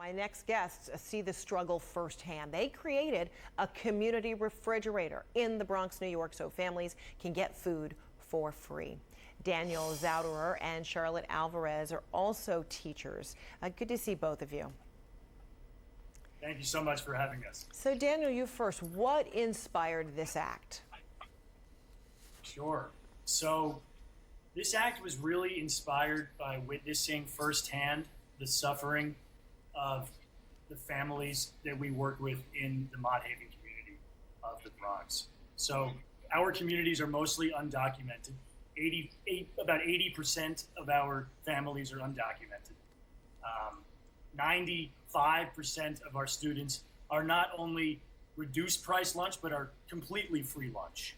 My next guests see the struggle firsthand. They created a community refrigerator in the Bronx, New York, so families can get food for free. Daniel Zauderer and Charlotte Alvarez are also teachers. Good to see both of you. Thank you so much for having us. So Daniel, you first. What inspired this act? Sure. So this act was really inspired by witnessing firsthand the suffering of the families that we work with in the Mott Haven community of the Bronx. So our communities are mostly undocumented. About 80% of our families are undocumented. 95% of our students are not only reduced price lunch, but are completely free lunch.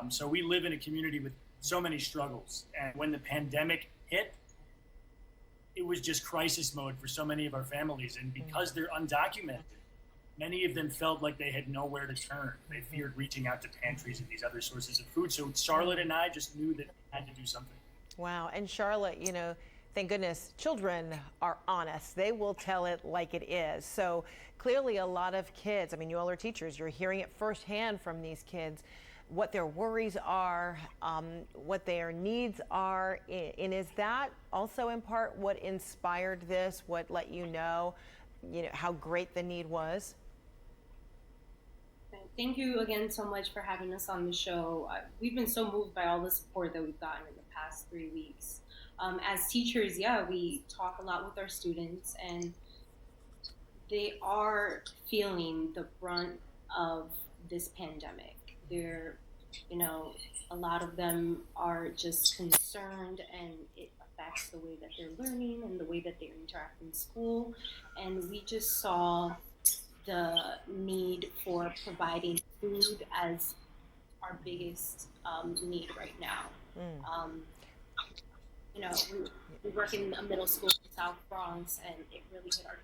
So we live in a community with so many struggles. And when the pandemic hit, it was just crisis mode for so many of our families. And because they're undocumented, many of them felt like they had nowhere to turn. They feared reaching out to pantries and these other sources of food. So Charlotte and I just knew that we had to do something. Wow. And Charlotte, you know, thank goodness children are honest. They will tell it like it is. So clearly a lot of kids, I mean, you all are teachers, you're hearing it firsthand from these kids, what their worries are, what their needs are. And is that also in part what inspired this, what let you know how great the need was? Thank you again so much for having us on the show. We've been so moved by all the support that we've gotten in the past 3 weeks. As teachers, we talk a lot with our students, and they are feeling the brunt of this pandemic. They're, a lot of them are just concerned, and it affects the way that they're learning and the way that they interact in school. And we just saw the need for providing food as our biggest need right now. We work in a middle school in South Bronx, and it really hit our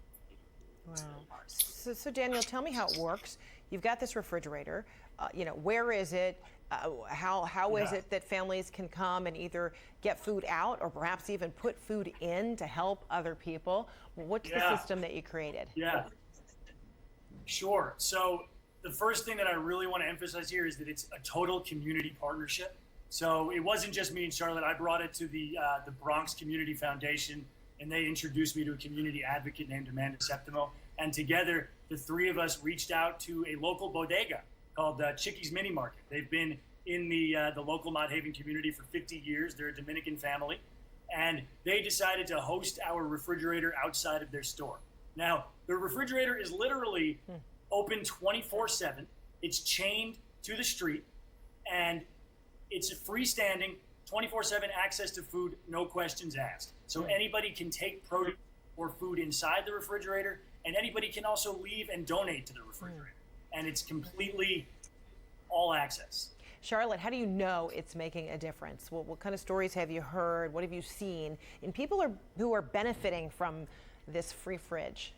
community. Wow. So Daniel, tell me how it works. You've got this refrigerator. Where is it? How is it that families can come and either get food out or perhaps even put food in to help other people? What's the system that you created? Yeah, sure. So the first thing that I really want to emphasize here is that it's a total community partnership. So it wasn't just me and Charlotte. I brought it to the Bronx Community Foundation, and they introduced me to a community advocate named Amanda Septimo. And together, the three of us reached out to a local bodega called Chicky's Mini Market. They've been in the local Mott Haven community for 50 years. They're a Dominican family, and they decided to host our refrigerator outside of their store. Now, the refrigerator is literally open 24/7. It's chained to the street, and it's a freestanding 24/7 access to food, no questions asked. So anybody can take produce or food inside the refrigerator, and anybody can also leave and donate to the refrigerator. And it's completely all access. Charlotte, how do you know it's making a difference? What kind of stories have you heard? What have you seen in people who are benefiting from this free fridge?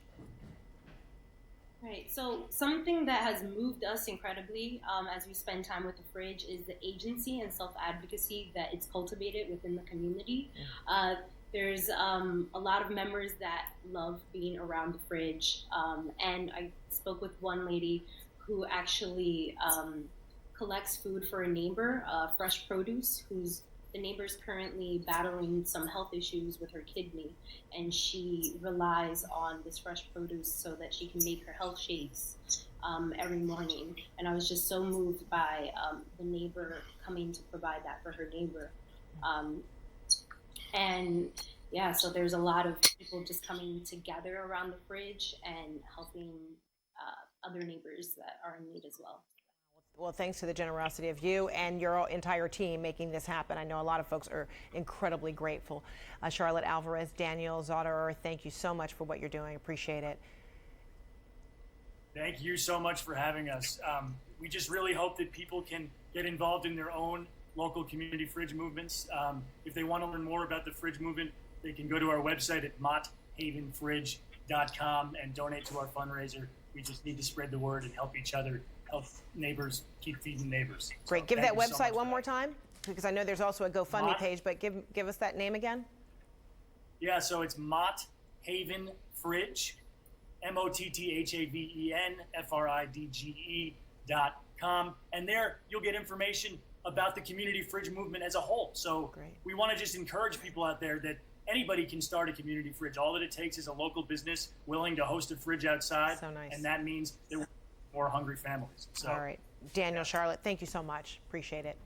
Right. So something that has moved us incredibly as we spend time with the fridge is the agency and self-advocacy that it's cultivated within the community. There's a lot of members that love being around the fridge. And I spoke with one lady who actually collects food for a neighbor, fresh produce, the neighbor's currently battling some health issues with her kidney, and she relies on this fresh produce so that she can make her health shakes every morning. And I was just so moved by the neighbor coming to provide that for her neighbor. So there's a lot of people just coming together around the fridge and helping other neighbors that are in need as well. Well, thanks to the generosity of you and your entire team making this happen. I know a lot of folks are incredibly grateful. Charlotte Alvarez, Daniel Zauderer, thank you so much for what you're doing. Appreciate it. Thank you so much for having us. We just really hope that people can get involved in their own local community fridge movements. If they want to learn more about the fridge movement, they can go to our website at motthavenfridge.com and donate to our fundraiser. We just need to spread the word and help each other, help neighbors keep feeding neighbors. Great. So give that website one more time, because I know there's also a GoFundMe page, but give us that name again. Yeah, so it's Mott Haven Fridge, MotthavenFridge.com. And there you'll get information about the community fridge movement as a whole. So Great. we want to just encourage people out there that anybody can start a community fridge. All that it takes is a local business willing to host a fridge outside. So nice. And that means there will be more hungry families. So, All right. Daniel, Charlotte, thank you so much. Appreciate it.